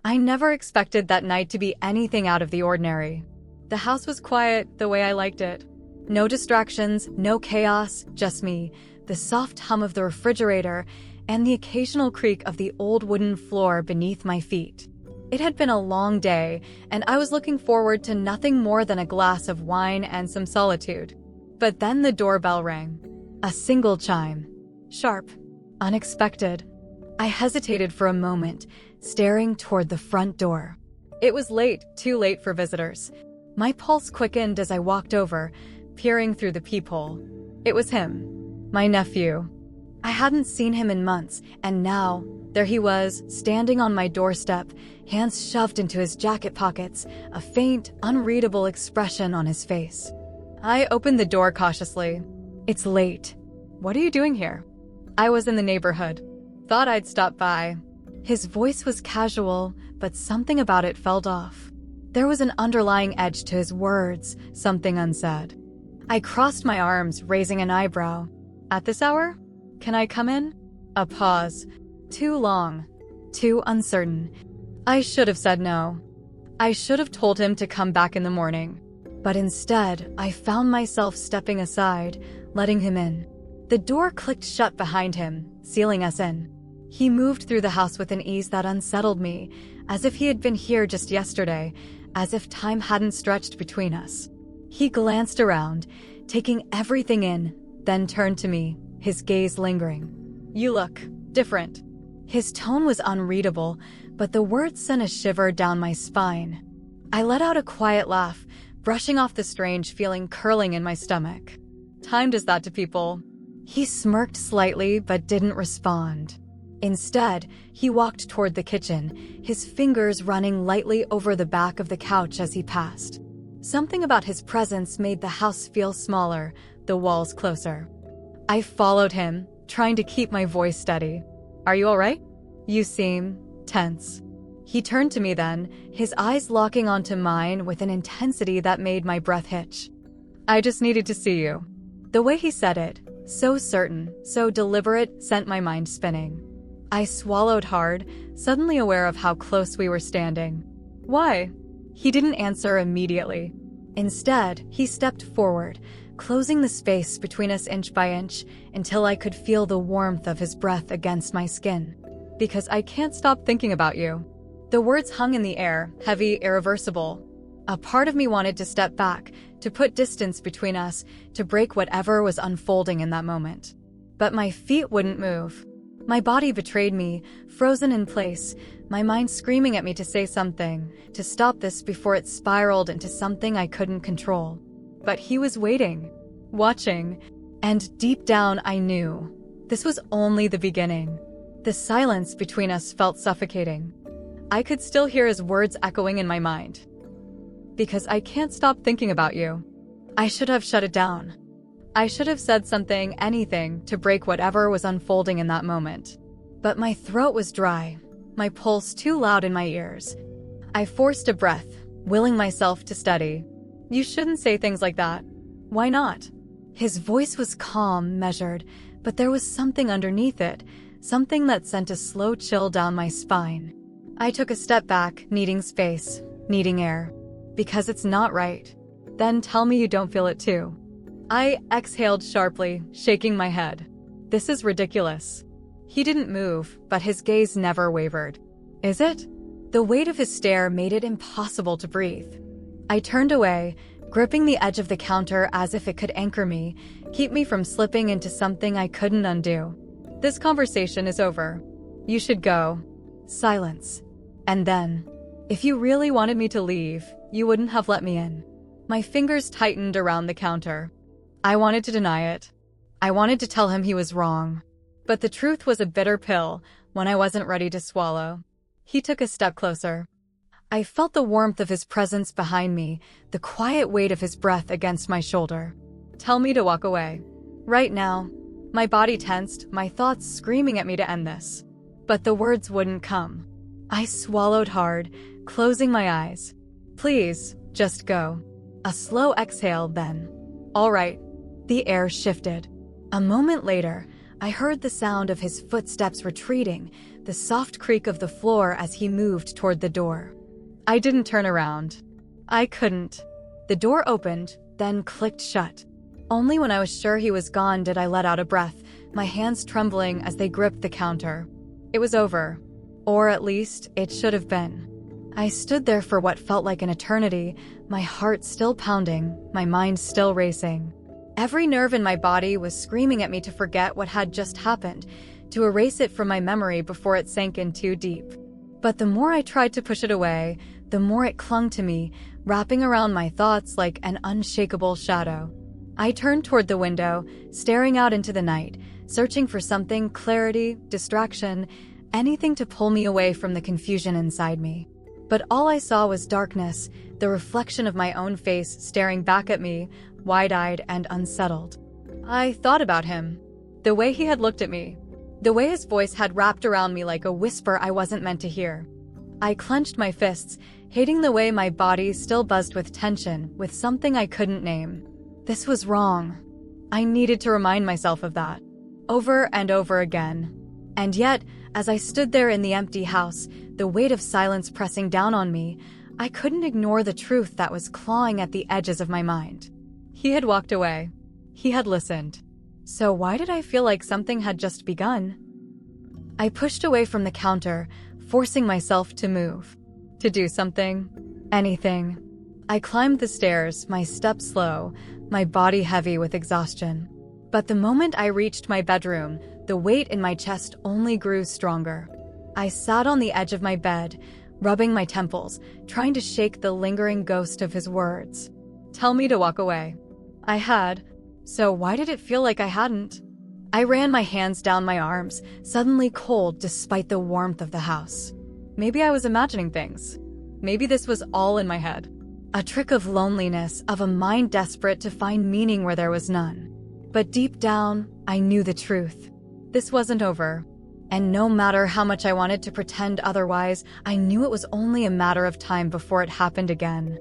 I never expected that night to be anything out of the ordinary. The house was quiet the way I liked it. No distractions, no chaos, just me, the soft hum of the refrigerator, and the occasional creak of the old wooden floor beneath my feet. It had been a long day, and I was looking forward to nothing more than a glass of wine and some solitude. But then the doorbell rang. A single chime. Sharp. Unexpected. I hesitated for a moment, staring toward the front door. It was late, too late for visitors. My pulse quickened as I walked over, peering through the peephole. It was him. My nephew. I hadn't seen him in months, and now, there he was, standing on my doorstep, hands shoved into his jacket pockets, a faint, unreadable expression on his face. I opened the door cautiously. It's late. What are you doing here? I was in the neighborhood. Thought I'd stop by. His voice was casual, but something about it felt off. There was an underlying edge to his words, something unsaid. I crossed my arms, raising an eyebrow. At this hour? Can I come in? A pause. Too long. Too uncertain. I should have said no. I should have told him to come back in the morning. But instead, I found myself stepping aside, letting him in. The door clicked shut behind him, sealing us in. He moved through the house with an ease that unsettled me, as if he had been here just yesterday, as if time hadn't stretched between us. He glanced around, taking everything in, then turned to me, his gaze lingering. You look different. His tone was unreadable, but the words sent a shiver down my spine. I let out a quiet laugh, brushing off the strange feeling curling in my stomach. Time does that to people. He smirked slightly but didn't respond. Instead, he walked toward the kitchen, his fingers running lightly over the back of the couch as he passed. Something about his presence made the house feel smaller, the walls closer. I followed him, trying to keep my voice steady. Are you all right? You seem tense. He turned to me then, his eyes locking onto mine with an intensity that made my breath hitch. I just needed to see you. The way he said it, so certain, so deliberate, sent my mind spinning. I swallowed hard, suddenly aware of how close we were standing. Why? He didn't answer immediately. Instead, he stepped forward, closing the space between us inch by inch until I could feel the warmth of his breath against my skin. Because I can't stop thinking about you. The words hung in the air, heavy, irreversible. A part of me wanted to step back, to put distance between us, to break whatever was unfolding in that moment. But my feet wouldn't move. My body betrayed me, frozen in place, my mind screaming at me to say something, to stop this before it spiraled into something I couldn't control. But he was waiting, watching, and deep down I knew. This was only the beginning. The silence between us felt suffocating. I could still hear his words echoing in my mind. Because I can't stop thinking about you. I should have shut it down. I should have said something, anything, to break whatever was unfolding in that moment. But my throat was dry, my pulse too loud in my ears. I forced a breath, willing myself to steady. You shouldn't say things like that. Why not? His voice was calm, measured, but there was something underneath it, something that sent a slow chill down my spine. I took a step back, needing space, needing air. Because it's not right. Then tell me you don't feel it too. I exhaled sharply, shaking my head. This is ridiculous. He didn't move, but his gaze never wavered. Is it? The weight of his stare made it impossible to breathe. I turned away, gripping the edge of the counter as if it could anchor me, keep me from slipping into something I couldn't undo. This conversation is over. You should go. Silence. And then, if you really wanted me to leave, you wouldn't have let me in. My fingers tightened around the counter. I wanted to deny it. I wanted to tell him he was wrong. But the truth was a bitter pill, one I wasn't ready to swallow. He took a step closer. I felt the warmth of his presence behind me, the quiet weight of his breath against my shoulder. Tell me to walk away. Right now. My body tensed, my thoughts screaming at me to end this. But the words wouldn't come. I swallowed hard, closing my eyes. Please, just go. A slow exhale then. All right. The air shifted. A moment later, I heard the sound of his footsteps retreating, the soft creak of the floor as he moved toward the door. I didn't turn around. I couldn't. The door opened, then clicked shut. Only when I was sure he was gone did I let out a breath, my hands trembling as they gripped the counter. It was over. Or at least, it should have been. I stood there for what felt like an eternity, my heart still pounding, my mind still racing. Every nerve in my body was screaming at me to forget what had just happened, to erase it from my memory before it sank in too deep. But the more I tried to push it away, the more it clung to me, wrapping around my thoughts like an unshakable shadow. I turned toward the window, staring out into the night, searching for something, clarity, distraction, anything to pull me away from the confusion inside me. But all I saw was darkness, the reflection of my own face staring back at me, wide-eyed and unsettled. I thought about him, the way he had looked at me, the way his voice had wrapped around me like a whisper I wasn't meant to hear. I clenched my fists, hating the way my body still buzzed with tension, with something I couldn't name. This was wrong. I needed to remind myself of that, over and over again. And yet, as I stood there in the empty house, the weight of silence pressing down on me, I couldn't ignore the truth that was clawing at the edges of my mind. He had walked away. He had listened. So why did I feel like something had just begun? I pushed away from the counter, forcing myself to move. To do something. Anything. I climbed the stairs, my steps slow, my body heavy with exhaustion. But the moment I reached my bedroom, the weight in my chest only grew stronger. I sat on the edge of my bed, rubbing my temples, trying to shake the lingering ghost of his words. Tell me to walk away. I had. So why did it feel like I hadn't? I ran my hands down my arms, suddenly cold despite the warmth of the house. Maybe I was imagining things. Maybe this was all in my head. A trick of loneliness, of a mind desperate to find meaning where there was none. But deep down, I knew the truth. This wasn't over. And no matter how much I wanted to pretend otherwise, I knew it was only a matter of time before it happened again.